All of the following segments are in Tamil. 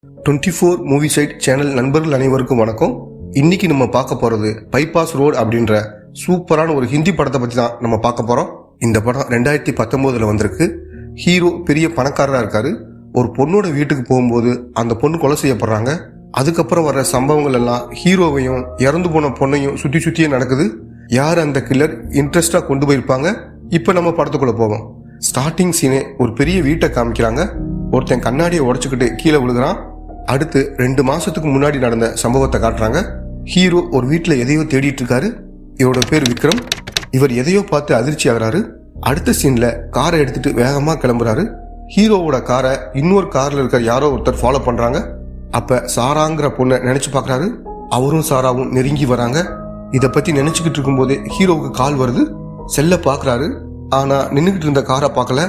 24 மூவி சைட் சேனல் நண்பர்கள் அனைவருக்கும் வணக்கம். இன்னைக்கு நம்ம பார்க்க போறது பைபாஸ் ரோடு அப்படின்ற சூப்பரான ஒரு ஹிந்தி படத்தை பத்தி தான் நம்ம பார்க்க போறோம். இந்த படம் 2019 வந்திருக்கு. ஹீரோ பெரிய பணக்காரரா இருக்காரு. ஒரு பொண்ணோட வீட்டுக்கு போகும்போது அந்த பொண்ணு கொலை செய்யப்படுறாங்க. அதுக்கப்புறம் வர்ற சம்பவங்கள் எல்லாம் ஹீரோவையும் இறந்து போன பொண்ணையும் சுத்தி சுத்தியே நடக்குது. யார் அந்த கில்லர் இன்ட்ரெஸ்டா கொண்டு போயிருப்பாங்க. இப்ப நம்ம படத்துக்குள்ள போவோம். ஸ்டார்டிங் சீனே ஒரு பெரிய வீட்டை காமிக்கிறாங்க. ஒருத்தன் கண்ணாடியை உடைச்சுக்கிட்டு கீழே விழுகிறான். அடுத்து 2 மாசத்துக்கு முன்னாடி நடந்த சம்பவத்தை காட்டுறாங்க. ஹீரோ ஒரு வீட்டில் எதையோ தேடிட்டு இருக்காரு. இவரோட பேர் விக்ரம். இவர் எதையோ பார்த்து அதிர்ச்சி ஆகிறாரு. அடுத்த சீன்ல காரை எடுத்துட்டு வேகமா கிளம்புறாரு. ஹீரோவோட காரை இன்னொரு கார்ல இருக்க யாரோ ஒருத்தர் ஃபாலோ பண்றாங்க. அப்ப சாராங்கிற பொண்ணை நினைச்சு பாக்குறாரு. அவரும் சாராவும் நெருங்கி வராங்க. இதை பத்தி நினைச்சுக்கிட்டு இருக்கும் போதே ஹீரோவுக்கு கால் வருது. செல்ல பாக்குறாரு. ஆனா நின்னுகிட்டு இருந்த காரை பார்க்கல.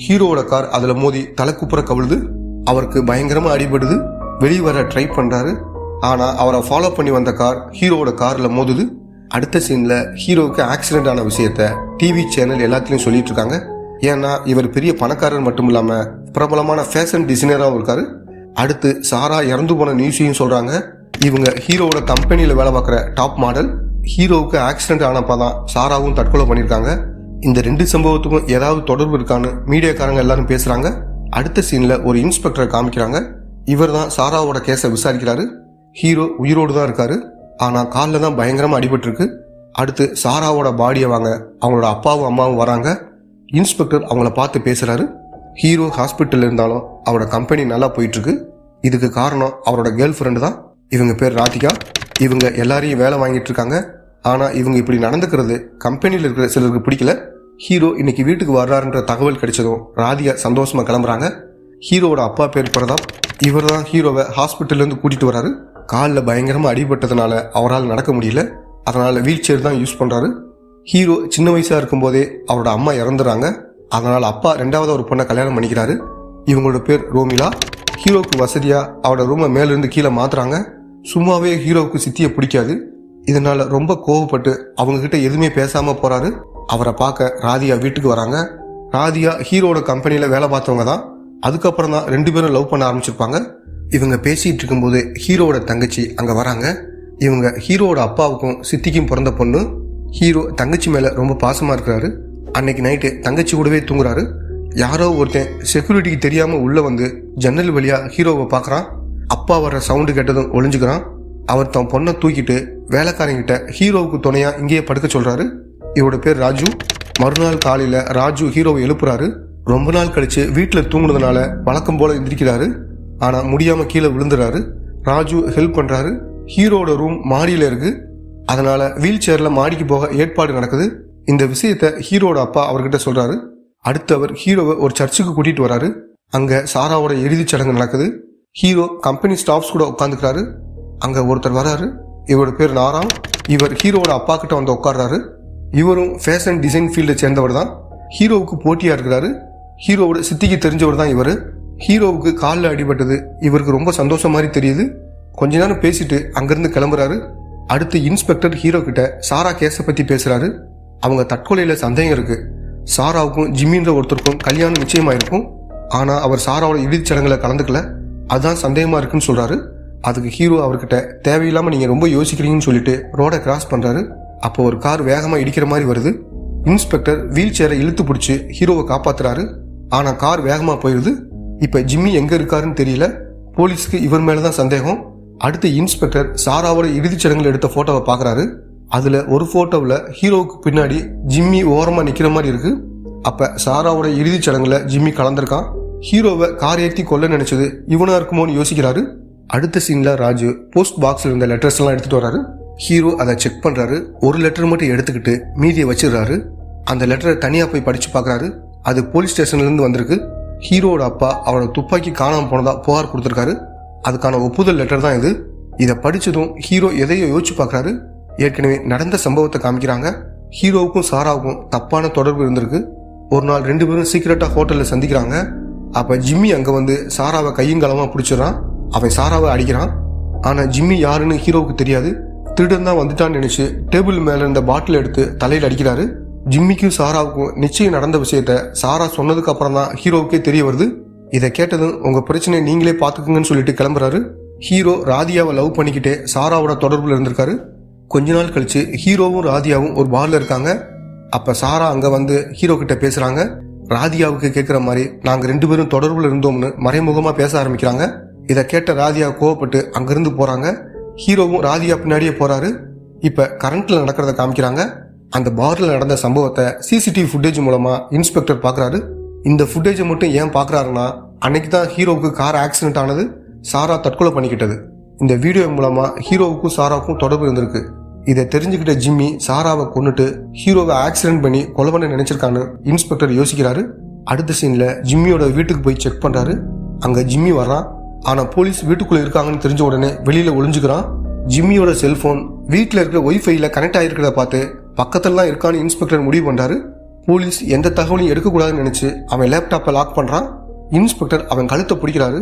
ஹீரோவோட கார் அதுல மோதி தலைக்குப்புற கவிழுது. அவருக்கு பயங்கரமா அடிபடுது. வெளியே வர ட்ரை பண்றாரு. ஆனா அவரை ஃபாலோ பண்ணி வந்த கார் ஹீரோவோட கார்ல மோதுது. அடுத்த சீன்ல ஹீரோவுக்கு ஆக்சிடென்ட் ஆன விஷயத்த டிவி சேனல் எல்லாத்துலயும் சொல்லிட்டு இருக்காங்க. ஏன்னா இவர் பெரிய பணக்காரர் மட்டும் இல்லாம பிரபலமான ஃபேஷன் டிசைனராகவும் இருக்காரு. அடுத்து சாரா இறந்து போன நியூஸையும் சொல்றாங்க. இவங்க ஹீரோவோட கம்பெனியில வேலை பார்க்குற டாப் மாடல். ஹீரோவுக்கு ஆக்சிடென்ட் ஆனப்பதான் சாராவும் தற்கொலை பண்ணியிருக்காங்க. இந்த 2 சம்பவத்துக்கும் ஏதாவது தொடர்பு இருக்கான்னு மீடியாக்காரங்க எல்லாரும் பேசுறாங்க. அடுத்த சீன்ல ஒரு இன்ஸ்பெக்டரை காமிக்கிறாங்க. இவர் தான் சாராவோட கேஸை விசாரிக்கிறாரு. ஹீரோ உயிரோடு தான் இருக்காரு. ஆனா காலில் தான் பயங்கரமா அடிபட்டு இருக்கு. அடுத்து சாராவோட பாடியை வாங்க அவங்களோட அப்பாவும் அம்மாவும் வராங்க. இன்ஸ்பெக்டர் அவங்கள பார்த்து பேசுறாரு. ஹீரோ ஹாஸ்பிட்டல் இருந்தாலும் அவரோட கம்பெனி நல்லா போயிட்டு இருக்கு. இதுக்கு காரணம் அவரோட கேர்ள் ஃப்ரெண்டு தான். இவங்க பேர் ராதிகா. இவங்க எல்லாரையும் வேலை வாங்கிட்டு இருக்காங்க. ஆனா இவங்க இப்படி நடந்துக்கிறது கம்பெனியில் இருக்கிற சிலருக்கு பிடிக்கல. ஹீரோ இன்னைக்கு வீட்டுக்கு வர்றாருன்ற தகவல் கிடைச்சதும் ராதிகா சந்தோஷமா கிளம்புறாங்க. ஹீரோவோட அப்பா பேர் பிரதாப். இவர் தான் ஹீரோவை ஹாஸ்பிட்டல்ல இருந்து கூட்டிட்டு வராரு. காலில் பயங்கரமா அடிபட்டதுனால அவரால் நடக்க முடியல. அதனால வீல் சேர் தான் யூஸ் பண்றாரு. ஹீரோ சின்ன வயசா இருக்கும் போதே அவரோட அம்மா இறந்துறாங்க. அதனால அப்பா 2வது ஒரு பொண்ணை கல்யாணம் பண்ணிக்கிறாரு. இவங்களோட பேர் ரோமிலா. ஹீரோவுக்கு வசதியா அவரோட ரூமை மேல இருந்து கீழே மாத்துறாங்க. சும்மாவே ஹீரோவுக்கு சித்தியை பிடிக்காது. இதனால ரொம்ப கோவப்பட்டு அவங்க கிட்ட எதுவுமே பேசாம போறாரு. அவரை பார்க்க ராதிகா வீட்டுக்கு வராங்க. ராதிகா ஹீரோட கம்பெனியில வேலை பார்த்தவங்க தான். அதுக்கப்புறம் தான் 2 பேரும் லவ் பண்ண ஆரம்பிச்சிருப்பாங்க. இவங்க பேசிட்டு இருக்கும்போது ஹீரோவோட தங்கச்சி அங்க வராங்க. இவங்க ஹீரோவோட அப்பாவுக்கும் சித்திக்கும் பிறந்த பொண்ணு. ஹீரோ தங்கச்சி மேல ரொம்ப பாசமா இருக்கிறாரு. அன்னைக்கு நைட்டு தங்கச்சி கூடவே தூங்குறாரு. யாரோ ஒருத்தன் செக்யூரிட்டிக்கு தெரியாம உள்ள வந்து ஜன்னல் வழியா ஹீரோவை பாக்குறான். அப்பா வர்ற சவுண்டு கேட்டதும் ஒளிஞ்சுக்கிறான். அவர் தன் பொண்ணை தூக்கிட்டு வேலைக்காரங்கிட்ட ஹீரோவுக்கு துணையா இங்கேயே படுக்க சொல்றாரு. இவரோட பேர் ராஜு. மறுநாள் காலையில ராஜு ஹீரோவை எழுப்புறாரு. ரொம்ப நாள் கழிச்சு வீட்டில் தூங்குனதுனால வழக்கம் போல எந்திரிக்கிறாரு. ஆனா முடியாம கீழே விழுந்துறாரு. ராஜு ஹெல்ப் பண்றாரு. ஹீரோட ரூம் மாடியில இருக்கு. அதனால வீல் சேர்ல மாடிக்கு போக ஏற்பாடு நடக்குது. இந்த விஷயத்த ஹீரோட அப்பா அவர்கிட்ட சொல்றாரு. அடுத்து அவர் ஹீரோவை ஒரு சர்ச்சுக்கு கூட்டிட்டு வராரு. அங்க சாராவோட இறுதிச் சடங்கு நடக்குது. ஹீரோ கம்பெனி ஸ்டாஃப்ஸ் கூட உட்காந்துக்கிறாரு. அங்க ஒருத்தர் வராரு. இவரோட பேர் நாராம். இவர் ஹீரோவோட அப்பா கிட்ட வந்து உட்கார்றாரு. இவரும் ஃபேஷன் டிசைன் ஃபீல்டை சேர்ந்தவர் தான். ஹீரோவுக்கு போட்டியா இருக்கிறாரு. ஹீரோவோட சித்திக்கு தெரிஞ்சவர் தான் இவரு. ஹீரோவுக்கு காலில் அடிபட்டது இவருக்கு ரொம்ப சந்தோஷம் மாதிரி தெரியுது. கொஞ்ச நேரம் பேசிட்டு அங்கிருந்து கிளம்புறாரு. அடுத்து இன்ஸ்பெக்டர் ஹீரோ கிட்ட சாரா கேஸை பத்தி பேசுறாரு. அவங்க தற்கொலையில சந்தேகம் இருக்கு. சாராவுக்கும் ஜிம்மின்ற ஒருத்தருக்கும் கல்யாணம் நிச்சயமாயிருக்கும். ஆனா அவர் சாராவோட இறுதிச் சடங்குல கலந்துக்கல. அதுதான் சந்தேகமா இருக்குன்னு சொல்றாரு. அதுக்கு ஹீரோ அவர்கிட்ட தேவையில்லாம நீங்க ரொம்ப யோசிக்கிறீங்கன்னு சொல்லிட்டு ரோட கிராஸ் பண்றாரு. அப்போ ஒரு கார் வேகமா இடிக்கிற மாதிரி வருது. இன்ஸ்பெக்டர் வீல் சேரை இழுத்து பிடிச்சி ஹீரோவை காப்பாத்துறாரு. ஆனா கார் வேகமா போயிருது. இப்ப ஜிம்மி எங்க இருக்காருன்னு தெரியல. போலீஸ்க்கு இவர் மேலதான் சந்தேகம். அடுத்து இன்ஸ்பெக்டர் சாராவோட இறுதிச் சடங்குல எடுத்த போட்டோவை பாக்குறாரு. அதுல ஒரு போட்டோவில் ஹீரோவுக்கு பின்னாடி ஜிம்மி ஓரமா நிக்கிற மாதிரி இருக்கு. அப்ப சாராவோட இறுதிச் சடங்குல ஜிம்மி கலந்திருக்கான். ஹீரோவை கார் ஏற்றி கொல்ல நினைச்சது இவனா இருக்குமோன்னு யோசிக்கிறாரு. அடுத்த சீன்ல ராஜு போஸ்ட் பாக்ஸ்ல இருந்த லெட்டர்ஸ் எல்லாம் எடுத்துட்டு வராரு. ஹீரோ அதை செக் பண்றாரு. ஒரு லெட்டர் மட்டும் எடுத்துக்கிட்டு மீதியை வச்சிடுறாரு. அந்த லெட்டரை தனியா போய் படிச்சு பாக்குறாரு. அது போலீஸ் ஸ்டேஷன்ல இருந்து வந்திருக்கு. ஹீரோட அப்பா அவரோட துப்பாக்கி காணாம போனதா புகார் கொடுத்திருக்காரு. அதுக்கான ஒப்புதல் லெட்டர் தான் இது. இதை படிச்சதும் ஹீரோ எதையோ யோசிச்சு பாக்குறாரு. ஏற்கனவே நடந்த சம்பவத்தை காமிக்கிறாங்க. ஹீரோவுக்கும் சாராவுக்கும் தப்பான தொடர்பு இருந்திருக்கு. ஒரு நாள் 2 பேரும் சீக்கிரட்டா ஹோட்டல்ல சந்திக்கிறாங்க. அப்ப ஜிம்மி அங்க வந்து சாராவை கையங்காலமா பிடிச்சிடறான். அவன் சாராவை அடிக்கிறான். ஆனா ஜிம்மி யாருன்னு ஹீரோவுக்கு தெரியாது. திருடன் தான் வந்துட்டான்னு நினைச்சு டேபிள் மேல இருந்த பாட்டில் எடுத்து தலையில் அடிக்கிறாரு. ஜிம்மிக்கும் சாராவுக்கும் நிச்சயம் நடந்த விஷயத்த சாரா சொன்னதுக்கு அப்புறம் தான் ஹீரோவுக்கே தெரிய வருது. இதை கேட்டதும் உங்க பிரச்சனையை நீங்களே பாத்துக்குங்கன்னு சொல்லிட்டு கிளம்புறாரு. ஹீரோ ராதியாவை லவ் பண்ணிக்கிட்டே சாராவோட தொடர்புல இருந்திருக்காரு. கொஞ்ச நாள் கழிச்சு ஹீரோவும் ராதியாவும் ஒரு பார்ல இருக்காங்க. அப்ப சாரா அங்க வந்து ஹீரோ கிட்ட பேசுறாங்க. ராதியாவுக்கு கேட்கிற மாதிரி நாங்க 2 பேரும் தொடர்புல இருந்தோம்னு மறைமுகமா பேச ஆரம்பிக்கிறாங்க. இதை கேட்ட ராதியா கோவப்பட்டு அங்கிருந்து போறாங்க. ஹீரோவும் ராதியா பின்னாடியே போறாரு. இப்ப கரண்ட்ல நடக்கிறத காமிக்கிறாங்க. அந்த பார்ல நடந்த சம்பவத்தை சிசிடிவி ஃபுட்டேஜ் மூலமா இன்ஸ்பெக்டர் பாக்குறாரு. இந்த ஃபுட்டேஜை மட்டும் ஏன் பாக்குறாருன்னா, அன்னைக்கு தான் ஹீரோவுக்கு கார் ஆக்சிடென்ட் ஆனது, சாரா தற்கொலை பண்ணிக்கிட்டது. இந்த வீடியோ மூலமா ஹீரோவுக்கும் சாராவுக்கும் தொடர்பு இருந்திருக்கு. இதை தெரிஞ்சுக்கிட்ட ஜிம்மி சாராவை கொன்னுட்டு ஹீரோவை ஆக்சிடென்ட் பண்ணி கொலை பண்ண நினைச்சிருக்கான்னு இன்ஸ்பெக்டர் யோசிக்கிறாரு. அடுத்த சீன்ல ஜிம்மியோட வீட்டுக்கு போய் செக் பண்றாரு. அங்க ஜிம்மி வர்றான். ஆனா போலீஸ் வீட்டுக்குள்ள இருக்காங்கன்னு தெரிஞ்ச உடனே வெளியில ஒளிஞ்சுக்கிறான். ஜிம்மியோட செல்போன் வீட்டுல இருக்கிற ஒய்ஃபைல கனெக்ட் ஆயிருக்கிறத பார்த்து பக்கத்துல தான் இருக்கான்னு இன்ஸ்பெக்டர் முடிவு பண்றாரு. போலீஸ் எந்த தகவலையும் எடுக்கக்கூடாதுன்னு நினைச்சு அவன் லேப்டாப்பை லாக் பண்றான். இன்ஸ்பெக்டர் அவன் கழுத்தை பிடிக்கிறாரு.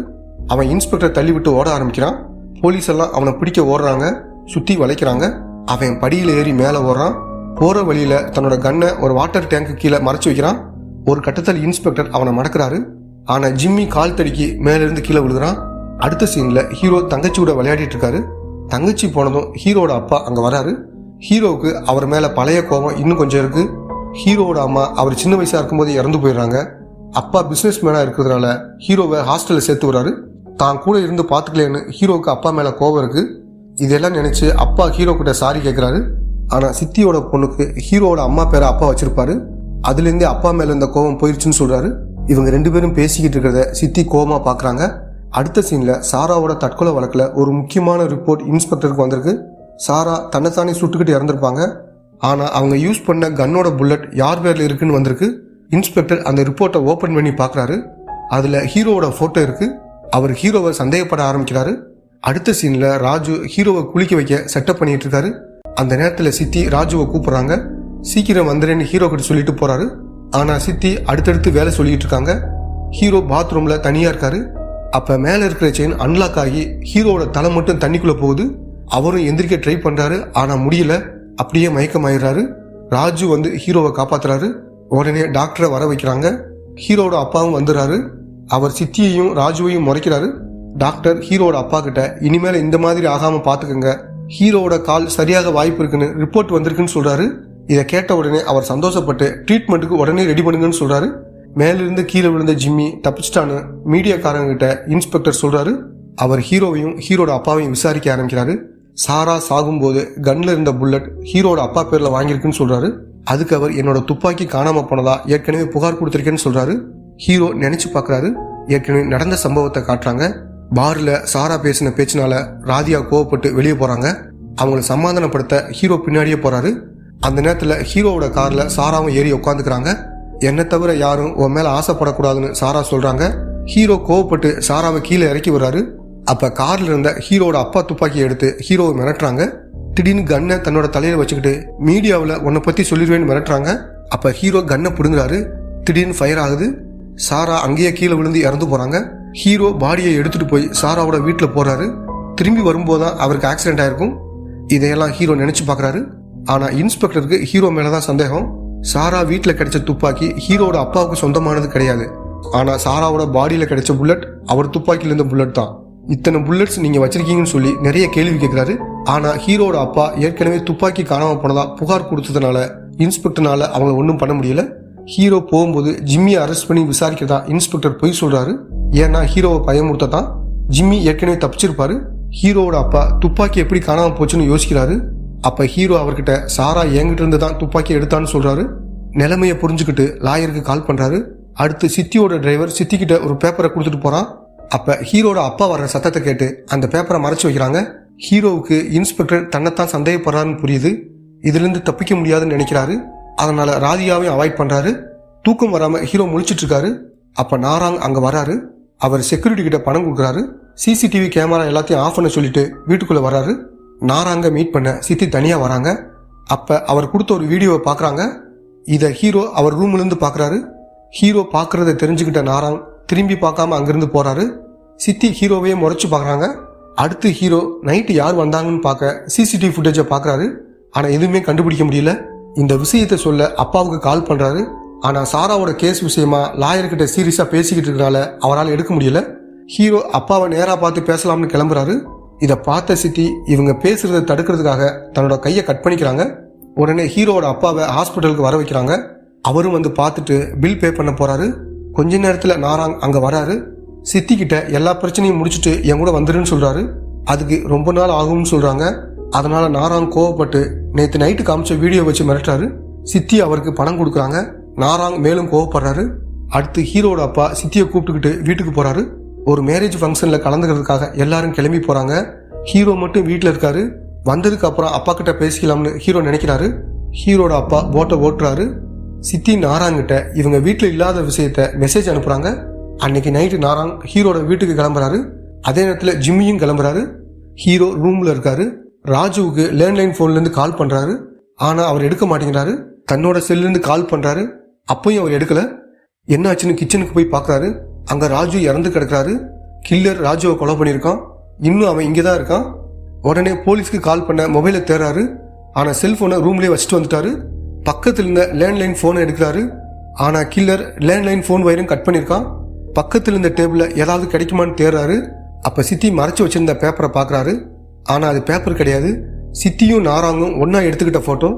அவன் இன்ஸ்பெக்டர் தள்ளி விட்டு ஓட ஆரம்பிக்கிறான். போலீஸ் எல்லாம் அவனை பிடிக்க ஓடுறாங்க, சுத்தி வளைக்கிறாங்க. அவன் படியில ஏறி மேல ஓடுறான். போற வழியில தன்னோட கன்னை ஒரு வாட்டர் டேங்க்கு கீழே மறைச்சு வைக்கிறான். ஒரு கட்டத்தில் இன்ஸ்பெக்டர் அவனை மடக்கிறாரு. ஆனா ஜிம்மி கால் தடுக்கி மேல இருந்து கீழே விழுகிறான். அடுத்த சீன்ல ஹீரோ தங்கச்சியோட விளையாடிட்டு இருக்காரு. தங்கச்சி போனதும் ஹீரோட அப்பா அங்க வராரு. ஹீரோவுக்கு அவர் மேல பழைய கோபம் இன்னும் கொஞ்சம் இருக்கு. ஹீரோவோட அம்மா அவர் சின்ன வயசா இருக்கும்போது இறந்து போயிடுறாங்க. அப்பா பிசினஸ் மேனா இருக்கிறதுனால ஹீரோவை ஹாஸ்டல்ல சேர்த்து வர்றாரு. தான் கூட இருந்து பாத்துக்கலன்னு ஹீரோவுக்கு அப்பா மேல கோபம் இருக்கு. இதெல்லாம் நினைச்சு அப்பா ஹீரோ கிட்ட சாரி கேட்கிறாரு. ஆனா சித்தியோட பொண்ணுக்கு ஹீரோவோட அம்மா பேரை அப்பா வச்சிருப்பாரு. அதுல இருந்தே அப்பா மேல இந்த கோபம் போயிருச்சுன்னு சொல்றாரு. இவங்க 2 பேரும் பேசிக்கிட்டு இருக்கிறத சித்தி கோபமா பாக்குறாங்க. அடுத்த சீன்ல சாராவோட தற்கொலை வழக்குல ஒரு முக்கியமான ரிப்போர்ட் இன்ஸ்பெக்டருக்கு வந்திருக்கு. சாரா தன்னைத்தானே சுட்டுக்கிட்டு இறந்திருப்பாங்க. ஆனா அவங்க யூஸ் பண்ண கன்னோட புல்லட் யார் பேர்ல இருக்குன்னு வந்திருக்கு. இன்ஸ்பெக்டர் அந்த ரிப்போர்ட்டை ஓபன் பண்ணி பாக்குறாரு. அதுல ஹீரோவோட போட்டோ இருக்கு. அவர் ஹீரோவை சந்தேகப்பட ஆரம்பிக்கிறாரு. அடுத்த சீன்ல ராஜு ஹீரோவை குளிக்க வைக்க செட்டப் பண்ணிட்டு இருக்காரு. அந்த நேரத்துல சித்தி ராஜுவை கூப்பிடுறாங்க. சீக்கிரம் வந்துறேன்னு ஹீரோ கிட்ட சொல்லிட்டு போறாரு. ஆனா சித்தி அடுத்தடுத்து வேலை சொல்லிட்டு இருக்காங்க. ஹீரோ பாத்ரூம்ல தனியா இருக்காரு. அப்ப மேல இருக்கிற செயின் அன்லாக் ஆகி ஹீரோவோட தலை மட்டும் தண்ணிக்குள்ள போகுது. அவரும் எந்திரிக்க ட்ரை பண்றாரு. ஆனா முடியல. அப்படியே மயக்கமாயிடுறாரு. ராஜு வந்து ஹீரோவை காப்பாத்துறாரு. உடனே டாக்டரை வர வைக்கிறாங்க. ஹீரோட அப்பாவும் வந்துடுறாரு. அவர் சித்தியையும் ராஜுவையும் முறைக்கிறாரு. டாக்டர் ஹீரோட அப்பா கிட்ட இனிமேல இந்த மாதிரி ஆகாம பாத்துக்கங்க, ஹீரோவோட கால் சரியாக வாய்ப்பு இருக்குன்னு ரிப்போர்ட் வந்திருக்குன்னு சொல்றாரு. இதை கேட்ட உடனே அவர் சந்தோஷப்பட்டு ட்ரீட்மெண்ட்டுக்கு உடனே ரெடி பண்ணுங்கன்னு சொல்றாரு. மேலிருந்து கீழே விழுந்த ஜிம்மி தப்பிச்சிட்டான்னு மீடியாக்காரங்க கிட்ட இன்ஸ்பெக்டர் சொல்றாரு. அவர் ஹீரோவையும் ஹீரோட அப்பாவையும் விசாரிக்க ஆரம்பிக்கிறாரு. சாரா சாகும்போது கன்ல இருந்த புல்லட் ஹீரோட அப்பா பேர்ல வாங்கியிருக்குன்னு சொல்றாரு. அதுக்கு அவர் என்னோட துப்பாக்கி காணாம போனதா ஏற்கனவே புகார் கொடுத்திருக்கேன்னு சொல்றாரு. ஹீரோ நினைச்சு பாக்குறாரு. ஏற்கனவே நடந்த சம்பவத்தை காட்டுறாங்க. பார்ல சாரா பேசின பேச்சினால ராதியா கோவப்பட்டு வெளியே போறாங்க. அவங்களை சமாதானப்படுத்த ஹீரோ பின்னாடியே போறாரு. அந்த நேரத்துல ஹீரோவோட கார்ல சாராவும் ஏறி உட்காந்துக்கிறாங்க. என்னை தவிர யாரும் உன் மேல ஆசைப்படக்கூடாதுன்னு சாரா சொல்றாங்க. ஹீரோ கோவப்பட்டு சாராவை கீழே இறக்கி வர்றாரு. அப்ப கார்ல இருந்த ஹீரோட அப்பா துப்பாக்கியை எடுத்து ஹீரோவை மிரட்டுறாங்க. திடீர்னு கன்னை தன்னோட தலையில வச்சுக்கிட்டு மீடியாவில் உன்னை பத்தி சொல்லிடுவேன்னு மிரட்டுறாங்க. அப்ப ஹீரோ கன்னை பிடுங்குறாரு. திடீர்னு ஃபயர் ஆகுது. சாரா அங்கேயே கீழே விழுந்து இறந்து போறாங்க. ஹீரோ பாடியை எடுத்துட்டு போய் சாராவோட வீட்டுல போறாரு. திரும்பி வரும்போதுதான் அவருக்கு ஆக்சிடென்ட் ஆயிருக்கும். இதையெல்லாம் ஹீரோ நினைச்சு பாக்குறாரு. ஆனா இன்ஸ்பெக்டருக்கு ஹீரோ மேலதான் சந்தேகம். சாரா வீட்டுல கிடைச்ச துப்பாக்கி ஹீரோட அப்பாவுக்கு சொந்தமானது கிடையாது. ஆனா சாராவோட பாடியில கிடைச்ச புல்லட் அவர் துப்பாக்கில இருந்த புல்லட் தான். இத்தனை புல்லட்ஸ் நீங்க வச்சிருக்கீங்கன்னு சொல்லி நிறைய கேள்வி கேட்கிறாரு. ஆனா ஹீரோட அப்பா ஏற்கனவே துப்பாக்கி காணாம போனதா புகார் கொடுத்ததுனால இன்ஸ்பெக்டர்னால அவங்க ஒன்றும் பண்ண முடியல. ஹீரோ போகும்போது ஜிம்மியை அரெஸ்ட் பண்ணி விசாரிக்கிறதா இன்ஸ்பெக்டர் பொய் சொல்றாரு. ஏன்னா ஹீரோவை பயமுறுத்தான். ஜிம்மி ஏற்கனவே தப்பிச்சிருப்பாரு. ஹீரோவோட அப்பா துப்பாக்கி எப்படி காணாம போச்சுன்னு யோசிக்கிறாரு. அப்ப ஹீரோ அவர்கிட்ட சாரா என்கிட்ட இருந்து தான் துப்பாக்கி எடுத்தான்னு சொல்றாரு. நிலைமையை புரிஞ்சுக்கிட்டு லாயருக்கு கால் பண்றாரு. அடுத்து சித்தியோட டிரைவர் சித்தி கிட்ட ஒரு பேப்பரை கொடுத்துட்டு போறான். அப்ப ஹீரோட அப்பா வர்ற சத்தத்தை கேட்டு அந்த பேப்பரை மறைச்சு வைக்கிறாங்க. ஹீரோவுக்கு இன்ஸ்பெக்டர் தன்னைத்தான் சந்தேகப்படுறாருன்னு புரியுது. இதுல இருந்து தப்பிக்க முடியாதுன்னு நினைக்கிறாரு. அதனால ராதியாவையும் அவாய்ட் பண்றாரு. தூக்கம் வராம ஹீரோ முழிச்சிட்டு இருக்காரு. அப்ப நாராங் அங்க வராரு. அவர் செக்யூரிட்டி கிட்ட பணம் கொடுக்குறாரு. சிசிடிவி கேமரா எல்லாத்தையும் ஆஃப் பண்ண சொல்லிட்டு வீட்டுக்குள்ள வராரு. நாராங்க மீட் பண்ண சித்தி தனியா வராங்க. அப்ப அவர் கொடுத்த ஒரு வீடியோவை பாக்குறாங்க. இத ஹீரோ அவர் ரூம்ல இருந்து பாக்குறாரு. ஹீரோ பாக்குறத தெரிஞ்சுக்கிட்ட நாராங் திரும்பி பார்க்காம அங்கிருந்து போறாரு. சித்தி ஹீரோவையே முறைச்சு பாக்குறாங்க. அடுத்து ஹீரோ நைட்டு யார் வந்தாங்கன்னு பார்க்க சிசிடிவி ஃபுட்டேஜை பாக்குறாரு. ஆனா எதுவுமே கண்டுபிடிக்க முடியல. இந்த விஷயத்தை சொல்ல அப்பாவுக்கு கால் பண்றாரு. ஆனால் சாராவோட கேஸ் விஷயமா லாயர்கிட்ட சீரியஸாக பேசிக்கிட்டு இருக்கனால அவரால் எடுக்க முடியல. ஹீரோ அப்பாவை நேராக பார்த்து பேசலாம்னு கிளம்புறாரு. இதை பார்த்த சித்தி இவங்க பேசுறதை தடுக்கிறதுக்காக தன்னோட கையை கட் பண்ணிக்கிறாங்க. உடனே ஹீரோவோட அப்பாவை ஹாஸ்பிட்டலுக்கு வர வைக்கிறாங்க. அவரும் வந்து பார்த்துட்டு பில் பே பண்ண போறாரு. கொஞ்ச நேரத்தில் நாராங் அங்கே வராரு. சித்தி கிட்ட எல்லா பிரச்சனையும் முடிச்சுட்டு என் கூட வந்துருன்னு சொல்றாரு. அதுக்கு ரொம்ப நாள் ஆகும்னு சொல்றாங்க. அதனால நாராங் கோவப்பட்டு நேற்று நைட்டு காமிச்ச வீடியோ வச்சு மிரட்டுறாரு. சித்தி அவருக்கு பணம் கொடுக்குறாங்க. நாராங் மேலும் கோவப்படுறாரு. அடுத்து ஹீரோட அப்பா சித்தியை கூப்பிட்டுக்கிட்டு வீட்டுக்கு போறாரு. ஒரு மேரேஜ் ஃபங்க்ஷன்ல கலந்துக்கிறதுக்காக எல்லாரும் கிளம்பி போறாங்க. ஹீரோ மட்டும் வீட்டில் இருக்காரு. வந்ததுக்கு அப்புறம் அப்பா கிட்ட பேசிக்கலாம்னு ஹீரோ நினைக்கிறாரு. ஹீரோட அப்பா போட்டை ஓட்டுறாரு. சித்தி நாராங்கிட்ட இவங்க வீட்டில் இல்லாத விஷயத்த மெசேஜ் அனுப்புறாங்க. அன்னைக்கு நைட்டு நாராங் ஹீரோட வீட்டுக்கு கிளம்புறாரு. அதே நேரத்தில் ஜிம்மியும் கிளம்புறாரு. ஹீரோ ரூம்ல இருக்காரு. ராஜுவுக்கு லேண்ட்லைன் போன்லேருந்து கால் பண்றாரு. ஆனால் அவர் எடுக்க மாட்டேங்கிறாரு. தன்னோட செல்லிருந்து கால் பண்றாரு. அப்பயும் அவர் எடுக்கல. என்னாச்சுன்னு கிச்சனுக்கு போய் பார்க்கறாரு. அங்க ராஜு இறந்து கிடக்குறாரு. கில்லர் ராஜுவை கொலை பண்ணியிருக்கான். இன்னும் அவன் இங்கே தான் இருக்கான். உடனே போலீஸ்க்கு கால் பண்ண மொபைலை தேடுறாரு. ஆனால் செல்போனை ரூம்லேயே வச்சுட்டு வந்துட்டாரு. பக்கத்தில் இருந்த லேண்ட்லைன் ஃபோனை எடுக்கிறாரு. ஆனால் கில்லர் லேண்ட்லைன் ஃபோன் வயரும் கட் பண்ணியிருக்கான். பக்கத்தில் இருந்த டேபிளில் ஏதாவது கிடைக்குமான்னு தேடுறாரு. அப்போ சித்தி மறைச்சி வச்சிருந்த பேப்பரை பார்க்குறாரு. ஆனால் அது பேப்பர் கிடையாது. சித்தியும் நாராங்கும் ஒன்றா எடுத்துக்கிட்ட ஃபோட்டோ.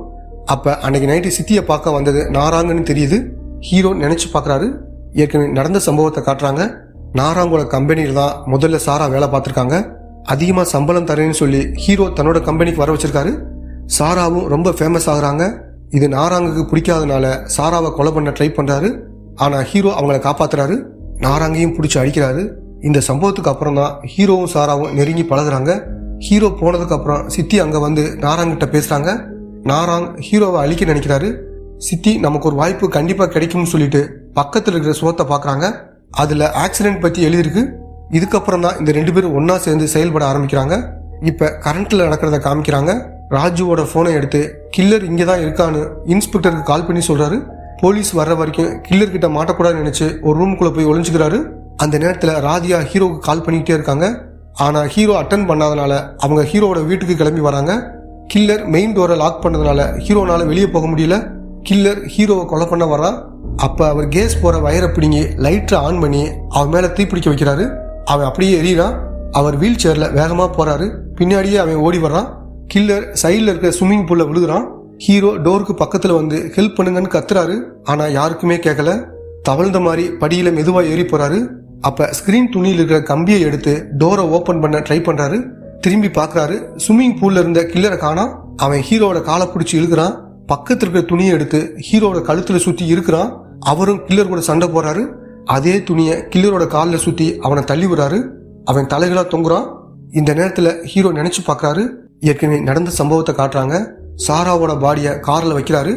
அப்போ அன்னைக்கு நைட்டு சித்தியை பார்க்க வந்தது நாராங்கன்னு தெரியுது. ஹீரோ நினச்சி பார்க்குறாரு. ஏற்கனவே நடந்த சம்பவத்தை காட்டுறாங்க. நாராங்கோட கம்பெனியில் தான் முதல்ல சாரா வேலை பார்த்துருக்காங்க. அதிகமாக சம்பளம் தரேன்னு சொல்லி ஹீரோ தன்னோட கம்பெனிக்கு வர வச்சிருக்காரு. சாராவும் ரொம்ப ஃபேமஸ் ஆகுறாங்க. இது நாராங்குக்கு பிடிக்காதனால சாராவை கொலை பண்ண ட்ரை பண்ணுறாரு. ஆனால் ஹீரோ அவங்கள காப்பாத்துறாரு. நாராங்கையும் பிடிச்சி அடிக்கிறாரு. இந்த சம்பவத்துக்கு அப்புறம் தான் ஹீரோவும் சாராவும் நெருங்கி பழகுறாங்க. ஹீரோ போனதுக்கு அப்புறம் சித்தி அங்கே வந்து நாராங்கிட்ட பேசுகிறாங்க. நாராங் ஹீரோவை அழிக்க நினைக்கிறாரு. சித்தி நமக்கு ஒரு வாய்ப்பு கண்டிப்பாக கிடைக்கும்னு சொல்லிட்டு பக்கத்தில் இருக்கிற சுவத்தை பார்க்குறாங்க. அதில் ஆக்சிடென்ட் பற்றி எழுதியிருக்கு. இதுக்கப்புறம் தான் இந்த ரெண்டு பேரும் ஒன்றா சேர்ந்து செயல்பட ஆரம்பிக்கிறாங்க. இப்போ கரண்ட்டில் நடக்கிறத காமிக்கிறாங்க. ராஜுவோட ஃபோனை எடுத்து கில்லர் இங்கே தான் இருக்கான்னு இன்ஸ்பெக்டருக்கு கால் பண்ணி சொல்கிறாரு. போலீஸ் வர்ற வரைக்கும் கில்லர் கிட்ட மாட்டக்கூடாதுன்னு நினச்சி ஒரு ரூமுக்குள்ளே போய் ஒளிஞ்சுக்கிறாரு. அந்த நேரத்தில் ராதியா ஹீரோவுக்கு கால் பண்ணிக்கிட்டே இருக்காங்க. ஆனால் ஹீரோ அட்டன் பண்ணாதனால அவங்க ஹீரோவோட வீட்டுக்கு கிளம்பி வராங்க. கில்லர் மெயின் டோரை லாக் பண்ணதுனால ஹீரோனால வெளியே போக முடியல. கில்லர் ஹீரோவை கொலை பண்ண வரான். அப்போ அவர் கேஸ் போகிற வயரை பிடிங்கி லைட்டரை ஆன் பண்ணி அவன் மேலே தீப்பிடிக்க வைக்கிறாரு. அவன் அப்படியே எரியறான். அவர் வீல் சேரில் வேகமாக போகிறாரு. பின்னாடியே அவன் ஓடி வர்றான். கில்லர் சைடில் இருக்கிற ஸ்விம்மிங் பூலில் விழுகிறான். ஹீரோ டோருக்கு பக்கத்தில் வந்து ஹெல்ப் பண்ணுங்கன்னு கத்துறாரு. ஆனால் யாருக்குமே கேட்கல. தவழ்ந்த மாதிரி படியில் மெதுவாக ஏறி போகிறாரு. அப்போ ஸ்க்ரீன் துணியில் இருக்கிற கம்பியை எடுத்து டோரை ஓப்பன் பண்ண ட்ரை பண்ணுறாரு. திரும்பி பார்க்குறாரு. ஸ்விம்மிங் பூலில் இருந்த கில்லரை காணாம். அவன் ஹீரோவோட காலை பிடிச்சி இழுக்கிறான். பக்கத்தில் இருக்கிற துணியை எடுத்து ஹீரோவோட கழுத்தில் சுற்றி இருக்கிறான். அவரும் கில்லர் கூட சண்டை போடுறாரு. அதே துணியை கில்லரோட காலில் சுற்றி அவனை தள்ளி விடுறாரு. அவன் தலைகளாக தொங்குறான். இந்த நேரத்தில் ஹீரோ நினைச்சு பார்க்குறாரு. ஏற்கனவே நடந்த சம்பவத்தை காட்டுறாங்க. சாராவோட பாடியை காரில் வைக்கிறாரு.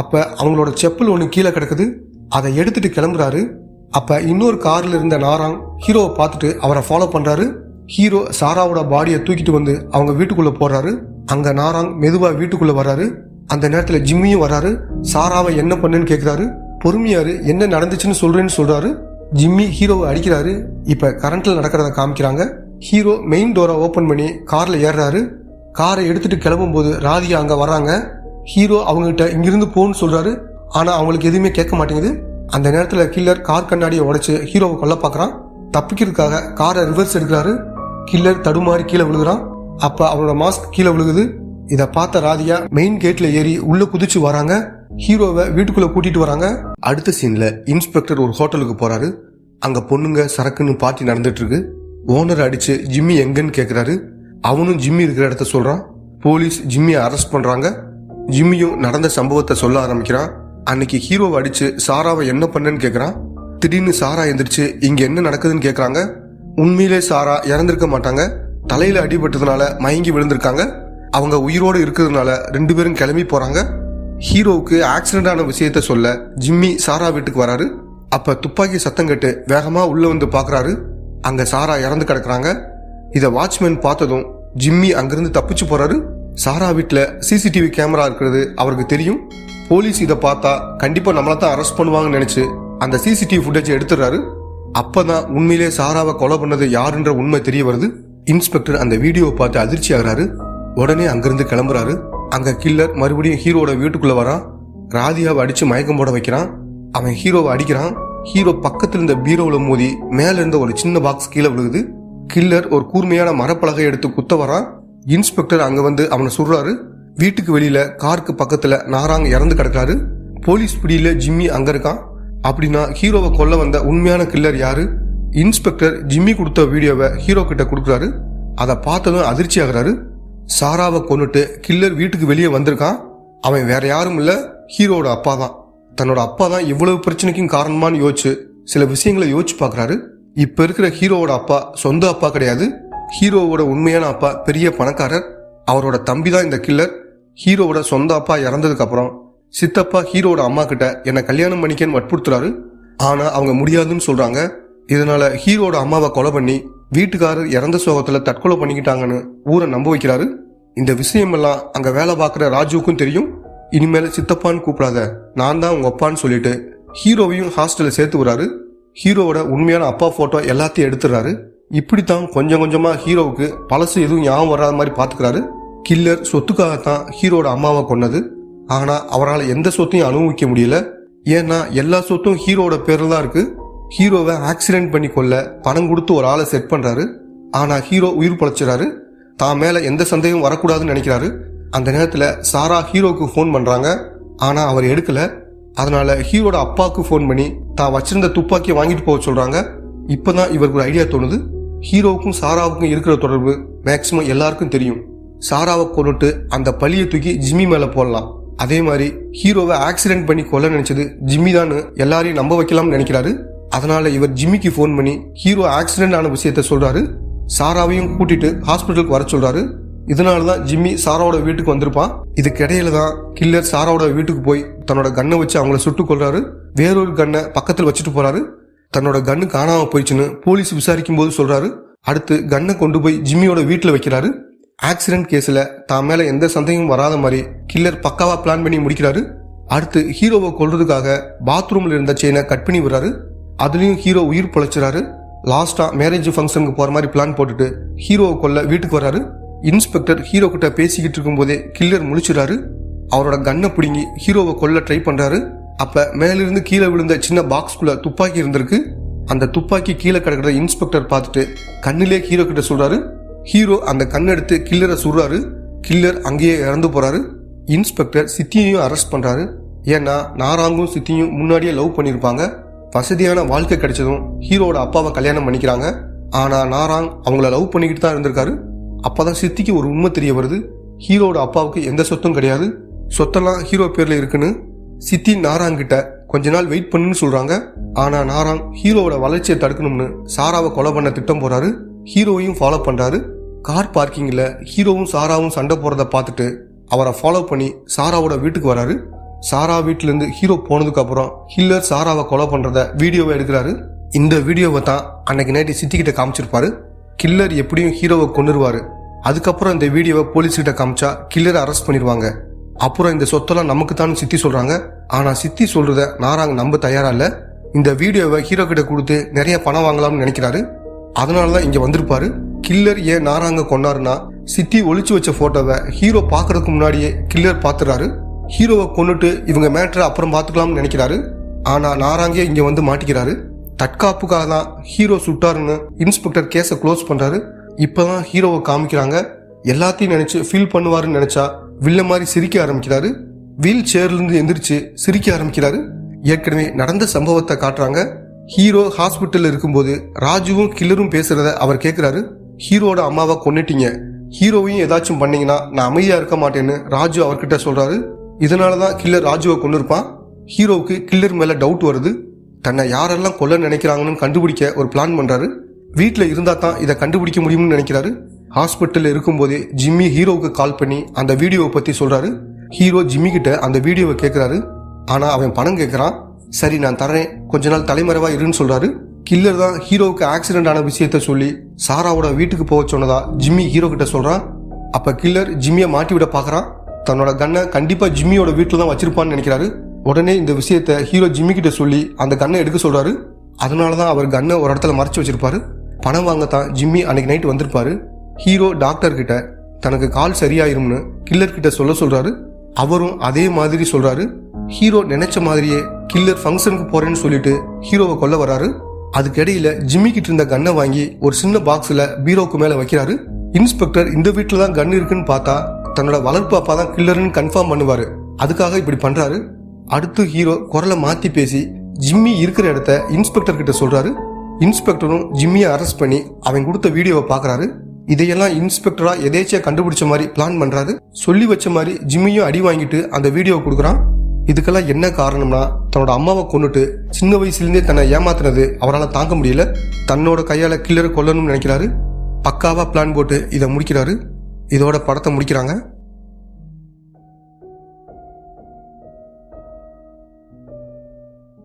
அப்போ அவங்களோட செப்பல் ஒன்று கீழே கிடக்குது. அதை எடுத்துட்டு கிளம்புறாரு. அப்போ இன்னொரு காரில் இருந்த நாராங் ஹீரோவை பார்த்துட்டு அவரை ஃபாலோ பண்ணுறாரு. ஹீரோ சாராவோட பாடியை தூக்கிட்டு வந்து அவங்க வீட்டுக்குள்ளே போடுறாரு. அங்கே நாராங் மெதுவாக வீட்டுக்குள்ளே வர்றாரு. அந்த நேரத்தில் ஜிம்மியும் வர்றாரு. சாராவை என்ன பண்ணுன்னு கேட்குறாரு. பொறுமையாரு, என்ன நடந்துச்சுன்னு சொல்றேன்னு சொல்றாரு. ஜிம்மி ஹீரோவை அடிக்கிறாரு. இப்ப கரண்ட்ல நடக்கிறத காமிக்கிறாங்க. ஹீரோ மெயின் டோரை ஓபன் பண்ணி கார்ல ஏறுறாரு. காரை எடுத்துட்டு கிளம்பும் போது ராதிகா அங்க வர்றாங்க. ஹீரோ அவங்ககிட்ட இங்கிருந்து போன்னு சொல்றாரு. ஆனா அவங்களுக்கு எதுவுமே கேட்க மாட்டேங்குது. அந்த நேரத்துல கில்லர் கார் கண்ணாடியை உடைச்சு ஹீரோவை கொல்ல பாக்குறான். தப்பிக்கிறதுக்காக காரை ரிவர்ஸ் எடுக்கிறாரு. கில்லர் தடுமாறி கீழே விழுகிறான். அப்ப அவனோட மாஸ்க் கீழே விழுகுது. இதை பார்த்த ராதிகா மெயின் கேட்ல ஏறி உள்ள குதிச்சு வராங்க. ஹீரோவை வீட்டுக்குள்ள கூட்டிட்டு வராங்க. அடுத்த சீன்ல இன்ஸ்பெக்டர் ஒரு ஹோட்டலுக்கு போறாரு. அங்க பொண்ணுங்க சரக்குன்னு பார்ட்டி நடந்துட்டு இருக்கு. ஓனர் அடிச்சு ஜிம்மி எங்கன்னு கேக்குறாரு. அவனும் ஜிம்மி இருக்கிற இடத்த சொல்றான். போலீஸ் ஜிம்மியை அரெஸ்ட் பண்றாங்க. ஜிம்மியும் நடந்த சம்பவத்தை சொல்ல ஆரம்பிக்கிறான். அன்னைக்கு ஹீரோவை அடிச்சு சாராவை என்ன பண்ணன்னு கேக்குறான். திடீர்னு சாரா எந்திரிச்சு இங்க என்ன நடக்குதுன்னு கேக்குறாங்க. உண்மையிலே சாரா இறந்திருக்க மாட்டாங்க. தலையில அடிபட்டதுனால மயங்கி விழுந்திருக்காங்க. அவங்க உயிரோடு இருக்கிறதுனால ரெண்டு பேரும் கிளம்பி போறாங்க. ஹீரோவுக்கு ஆக்சிடென்ட் ஆன விஷயத்த சொல்ல ஜிம்மி சாரா வீட்டுக்கு வராரு. அப்ப துப்பாக்கி சத்தம் கேட்டு வேகமா உள்ள வந்து பாக்குறாரு. அங்க சாரா இறந்து கிடக்குறாங்க. இத வாட்ச்மேன் பார்த்ததும் ஜிம்மி அங்கிருந்து தப்பிச்சு போறாரு. சாரா வீட்டுல சிசிடிவி கேமரா இருக்கிறது அவருக்கு தெரியும். போலீஸ் இதை பார்த்தா கண்டிப்பா நம்மள தான் அரெஸ்ட் பண்ணுவாங்கன்னு நினைச்சு அந்த சிசிடிவி ஃபுட்டேஜ் எடுத்துறாரு. அப்பதான் உண்மையிலே சாராவை கொலை பண்ணது யாருன்ற உண்மை தெரிய வருது. இன்ஸ்பெக்டர் அந்த வீடியோவை பார்த்து அதிர்ச்சி ஆகுறாரு. உடனே அங்கிருந்து கிளம்புறாரு. அங்க கில்லர் மறுபடியும் ஹீரோட வீட்டுக்குள்ள வரான். ராதியாவை அடிச்சு மயக்கம் போட வைக்கிறான். அவன் ஹீரோவை அடிக்கிறான். ஹீரோ பக்கத்துல இருந்த பீரோவில் மோதி மேல இருந்த ஒரு சின்ன பாக்ஸ் கீழே விழுகுது. கில்லர் ஒரு கூர்மையான மரப்பலகை எடுத்து குத்த வரான். இன்ஸ்பெக்டர் அங்க வந்து அவனை சுடுறாரு. வீட்டுக்கு வெளியில காருக்கு பக்கத்துல நாராங் இறந்து கிடக்காரு. போலீஸ் பிடியில ஜிம்மி அங்க இருக்கான். அப்படின்னா ஹீரோவை கொல்ல வந்த உண்மையான கில்லர் யாரு? இன்ஸ்பெக்டர் ஜிம்மி கொடுத்த வீடியோவை ஹீரோ கிட்ட கொடுக்குறாரு. அதை பார்த்ததும் அதிர்ச்சி ஆகுறாரு. சாராவை கொன்னுட்டு கில்லர் வீட்டுக்கு வெளியே வந்திருக்கான். அவன் வேற யாரும் இல்ல, ஹீரோவோட அப்பா தான். தன்னோட அப்பா தான் இவ்வளவு பிரச்சனைக்கும் காரணமானு யோசிச்சு சில விஷயங்களை யோசிச்சு பாக்குறாரு. இப்ப இருக்கிற ஹீரோவோட அப்பா சொந்த அப்பா கிடையாது. ஹீரோவோட உண்மையான அப்பா பெரிய பணக்காரர். அவரோட தம்பி தான் இந்த கில்லர். ஹீரோவோட சொந்த அப்பா இறந்ததுக்கு அப்புறம் சித்தப்பா ஹீரோவோட அம்மா கிட்ட என்ன கல்யாணம் பண்ணிக்கன்னு வற்புறுத்துறாரு. ஆனா அவங்க முடியாதுன்னு சொல்றாங்க. இதனால ஹீரோவோட அம்மாவை கொலை பண்ணி வீட்டுக்காரர் இறந்த சோகத்துல தற்கொலை பண்ணிக்கிட்டாங்கன்னு ஊரை நம்ப வைக்கிறாரு. இந்த விஷயமெல்லாம் அங்க வேலை பார்க்குற ராஜுவுக்கும் தெரியும். இனிமேல் சித்தப்பான்னு கூப்பிடாத, நான் தான் உங்க அப்பான்னு சொல்லிட்டு ஹீரோவையும் ஹாஸ்டல்ல சேர்த்து விடுறாரு. ஹீரோவோட உண்மையான அப்பா போட்டோ எல்லாத்தையும் எடுத்துடுறாரு. இப்படித்தான் கொஞ்சம் கொஞ்சமா ஹீரோவுக்கு பழசு எதுவும் ஞாபகம் வராத மாதிரி பாத்துக்கிறாரு. கில்லர் சொத்துக்காகத்தான் ஹீரோட அம்மாவை கொன்னது. ஆனா அவரால் எந்த சொத்தையும் அனுபவிக்க முடியல. ஏன்னா எல்லா சொத்தும் ஹீரோட பேர்ல தான் இருக்கு. ஹீரோவை ஆக்சிடென்ட் பண்ணி கொள்ள பணம் கொடுத்து ஒரு ஆளை செட் பண்றாரு. ஆனா ஹீரோ உயிர் பழச்சிறாரு. தான் மேல எந்த சந்தேகம் வரக்கூடாதுன்னு நினைக்கிறாரு. அந்த நேரத்துல சாரா ஹீரோக்கு ஃபோன் பண்றாங்க. ஆனா அவர் எடுக்கல. அதனால ஹீரோட அப்பாவுக்கு ஃபோன் பண்ணி தான் வச்சிருந்த துப்பாக்கியை வாங்கிட்டு போக சொல்றாங்க. இப்பதான் இவருக்கு ஒரு ஐடியா தோணுது. ஹீரோவுக்கும் சாராவுக்கும் இருக்கிற தொடர்பு மேக்சிமம் எல்லாருக்கும் தெரியும். சாராவை கொண்டுட்டு அந்த பழியை தூக்கி ஜிம்மி மேல போடலாம். அதே மாதிரி ஹீரோவை ஆக்சிடென்ட் பண்ணி கொல்ல நினைச்சது ஜிம்மி தான் எல்லாரையும் நம்ப வைக்கலாம்னு நினைக்கிறாரு. அதனால இவர் ஜிம்மிக்கு ஃபோன் பண்ணி ஹீரோ ஆக்சிடென்ட் ஆன விஷயத்த சொல்றாரு. சாராவையும் கூட்டிட்டு ஹாஸ்பிட்டலுக்கு வர சொல்றாரு. இதனாலதான் ஜிம்மி சாராவோட வீட்டுக்கு வந்திருப்பான். இதுக்கு இடையில தான் கில்லர் சாராவோட வீட்டுக்கு போய் தன்னோட கண்ணை வச்சு அவங்கள சுட்டு கொள்றாரு. வேறொரு கண்ணை பக்கத்தில் வச்சுட்டு போறாரு. தன்னோட கண்ணு காணாம போயிடுச்சுன்னு போலீஸ் விசாரிக்கும் போது சொல்றாரு. அடுத்து கண்ணை கொண்டு போய் ஜிம்மியோட வீட்டுல வைக்கிறாரு. ஆக்சிடென்ட் கேஸ்ல தான் மேல எந்த சந்தேகமும் வராத மாதிரி கில்லர் பக்காவா பிளான் பண்ணி முடிக்கிறாரு. அடுத்து ஹீரோவை கொல்றதுக்காக பாத்ரூம்ல இருந்த செயினை கட் பண்ணி விடுறாரு. அதுலயும் ஹீரோ உயிர் பொழைச்சிறாரு. லாஸ்டா மேரேஜ் ஃபங்க்ஷனுக்கு போற மாதிரி பிளான் போட்டுட்டு ஹீரோவை கொல்ல வீட்டுக்கு வராரு. இன்ஸ்பெக்டர் ஹீரோ கிட்ட பேசிக்கிட்டு இருக்கும் போதே கில்லர் முழிச்சிடாரு. அவரோட கண்ணை பிடுங்கி ஹீரோவை கொல்ல ட்ரை பண்றாரு. அப்ப மேலிருந்து கீழே விழுந்த சின்ன பாக்ஸ்குள்ள துப்பாக்கி இருந்திருக்கு. அந்த துப்பாக்கி கீழே கிடக்கிற இன்ஸ்பெக்டர் பார்த்துட்டு கண்ணிலே ஹீரோ கிட்ட சொல்றாரு. ஹீரோ அந்த கண்ணை எடுத்து கில்லரை சுடுறாரு. கில்லர் அங்கேயே இறந்து போறாரு. இன்ஸ்பெக்டர் சித்தியையும் அரெஸ்ட் பண்றாரு. ஏன்னா நாராங்கும் சித்தியும் முன்னாடியே லவ் பண்ணிருப்பாங்க. வசதியான வாழ்க்கை கிடைச்சதும் ஹீரோட அப்பாவை கல்யாணம் பண்ணிக்கிறாங்க. ஆனா நாராங் அவங்கள லவ் பண்ணிக்கிட்டு தான் இருந்திருக்காரு. அப்பதான் சித்திக்கு ஒரு உண்மை தெரிய வருது. ஹீரோட அப்பாவுக்கு எந்த சொத்தும் கிடையாது, சொத்தெல்லாம் ஹீரோ பேர்ல இருக்குன்னு. சித்தி நாராங் கிட்ட கொஞ்ச நாள் வெயிட் பண்ணுன்னு சொல்றாங்க. ஆனா நாராங் ஹீரோவோட வளர்ச்சியை தடுக்கணும்னு சாராவை கொலை பண்ண திட்டம் போறாரு. ஹீரோவையும் ஃபாலோ பண்றாரு. கார் பார்க்கிங்ல ஹீரோவும் சாராவும் சண்டை போறத பார்த்துட்டு அவரை ஃபாலோ பண்ணி சாராவோட வீட்டுக்கு வராரு. சாரா வீட்டுல இருந்து ஹீரோ போனதுக்கு அப்புறம் கில்லர் சாராவை கொலை பண்றத வீடியோவை எடுக்கிறாரு. இந்த வீடியோவை தான் அன்னைக்கு நைட்டு சித்தி கிட்ட காமிச்சிருப்பாரு. கில்லர் எப்படியும் ஹீரோவை கொன்னுருவாரு. அதுக்கப்புறம் இந்த வீடியோவை போலீஸ் கிட்ட காமிச்சா கில்லரை அரெஸ்ட் பண்ணிடுவாங்க. அப்புறம் இந்த சொத்தெல்லாம் நமக்கு தான் சித்தி சொல்றாங்க. ஆனா சித்தி சொல்றத நாராங் நம்ப தயாரா இல்ல. இந்த வீடியோவை ஹீரோ கிட்ட கொடுத்து நிறைய பணம் வாங்கலாம்னு நினைக்கிறாரு. அதனாலதான் இங்க வந்திருப்பாரு. கில்லர் ஏன் நாராங்க கொன்னாருன்னா சித்தி ஒளிச்சு வச்ச போட்டோவை ஹீரோ பாக்குறதுக்கு முன்னாடியே கில்லர் பாத்துறாரு. ஹீரோவை கொன்னுட்டு இவங்க மேட்டரை அப்புறம் பாத்துக்கலாம்னு நினைக்கிறாரு. ஆனா நாராங்கே இங்க வந்து மாட்டிக்கிறாரு. தற்காப்புக்காக தான் ஹீரோ சுட்டாருன்னு இன்ஸ்பெக்டர் கேஸை க்ளோஸ் பண்றாரு. இப்பதான் ஹீரோவை காமிக்கிறாங்க. எல்லாத்தையும் நினைச்சு ஃபீல் பண்ணுவாருன்னு நினைச்சா வில்ல மாதிரி சிரிக்க ஆரம்பிக்கிறாரு. வீல் சேர்ல இருந்து எந்திரிச்சு சிரிக்க ஆரம்பிக்கிறாரு. ஏற்கனவே நடந்த சம்பவத்தை காட்டுறாங்க. ஹீரோ ஹாஸ்பிட்டல்ல இருக்கும்போது ராஜுவும் கில்லரும் பேசுறத அவர் கேட்கிறாரு. ஹீரோட அம்மாவை கொன்னுட்டீங்க, ஹீரோவையும் ஏதாச்சும் பண்ணீங்கன்னா நான் அமைதியா இருக்க மாட்டேன்னு ராஜு அவர்கிட்ட சொல்றாரு. இதனாலதான் கில்லர் ராஜுவை கொன்னிருப்பான். ஹீரோவுக்கு கில்லர் மேல டவுட் வருது. தன்னை யாரெல்லாம் கொல்ல நினைக்கிறாங்கன்னு கண்டுபிடிக்க ஒரு பிளான் பண்றாரு. வீட்டுல இருந்தா தான் இதை கண்டுபிடிக்க முடியும்னு நினைக்கிறாரு. ஹாஸ்பிட்டல்ல இருக்கும்போதே ஜிம்மி ஹீரோவுக்கு கால் பண்ணி அந்த வீடியோவை பத்தி சொல்றாரு. ஹீரோ ஜிம்மி கிட்ட அந்த வீடியோவை கேட்கிறாரு. ஆனா அவன் பணம் கேட்கறான். சரி நான் தரேன், கொஞ்ச நாள் தலைமறைவா இருன்னு சொல்றாரு. கில்லர் தான் ஹீரோவுக்கு ஆக்சிடென்ட் ஆன விஷயத்த சொல்லி சாராவோட வீட்டுக்கு போக சொன்னதா ஜிம்மி ஹீரோ கிட்ட சொல்றான். அப்ப கில்லர் ஜிம்மியை மாட்டி விட பாக்குறான். தன்னோட கண்ணை கண்டிப்பா ஜிம்மியோட வீட்டுல தான் வச்சிருப்பான்னு நினைக்கிறாரு. உடனே இந்த விஷயத்த ஹீரோ ஜிம்மி கிட்ட சொல்லி அந்த கண்ணை எடுக்க சொல்றாரு. அதனாலதான் அவர் கண்ணை ஒரு இடத்துல மறைச்சு வச்சிருப்பாரு. பணம் வாங்கத்தான் ஜிம்மி அன்னைக்கு நைட் வந்திருப்பாரு. ஹீரோ டாக்டர் கிட்ட தனக்கு கால் சரியாயிரும்னு கில்லர் கிட்ட சொல்ல சொல்றாரு. அவரும் அதே மாதிரி சொல்றாரு. ஹீரோ நினைச்ச மாதிரியே கில்லர் ஃபங்க்ஷனுக்கு போறேன்னு சொல்லிட்டு ஹீரோவை கொல்ல வராரு. அதுக்கிடையில ஜிம்மி கிட்ட இருந்த கன்னை வாங்கி ஒரு சின்ன பாக்ஸ்ல பீரோக்கு மேல வைக்கிறாரு. இன்ஸ்பெக்டர் இந்த வீட்டுல தான் கன் இருக்குன்னு பார்த்தா தன்னோட வளர்ப்பு அப்பா தான் கில்லர்னு கன்ஃபார்ம் பண்ணுவாரு. அதுக்காக இப்படி பண்றாரு. அடுத்து ஹீரோ குரலை மாத்தி பேசி ஜிம்மி இருக்கிற இடத்த இன்ஸ்பெக்டர் கிட்ட சொல்றாரு. இன்ஸ்பெக்டரும் ஜிம்மியை அரெஸ்ட் பண்ணி அவன் கொடுத்த வீடியோவை பாக்குறாரு. இதையெல்லாம் இன்ஸ்பெக்டரா எதேச்சியா கண்டுபிடிச்ச மாதிரி பிளான் பண்றாரு. சொல்லி வச்ச மாதிரி ஜிம்மியும் அடி வாங்கிட்டு அந்த வீடியோவை கொடுக்குறான். இதுக்கெல்லாம் என்ன காரணம்னா தன்னோட அம்மாவை கொன்னுட்டு சின்ன வயசுலேருந்தே தன்னை ஏமாத்துனது அவரால் தாங்க முடியல. தன்னோட கையால் கில்லரை கொல்லணும்னு நினைக்கிறாரு. பக்காவா பிளான் போட்டு இதை முடிக்கிறாரு. இதோட படத்தை முடிக்கிறாங்க.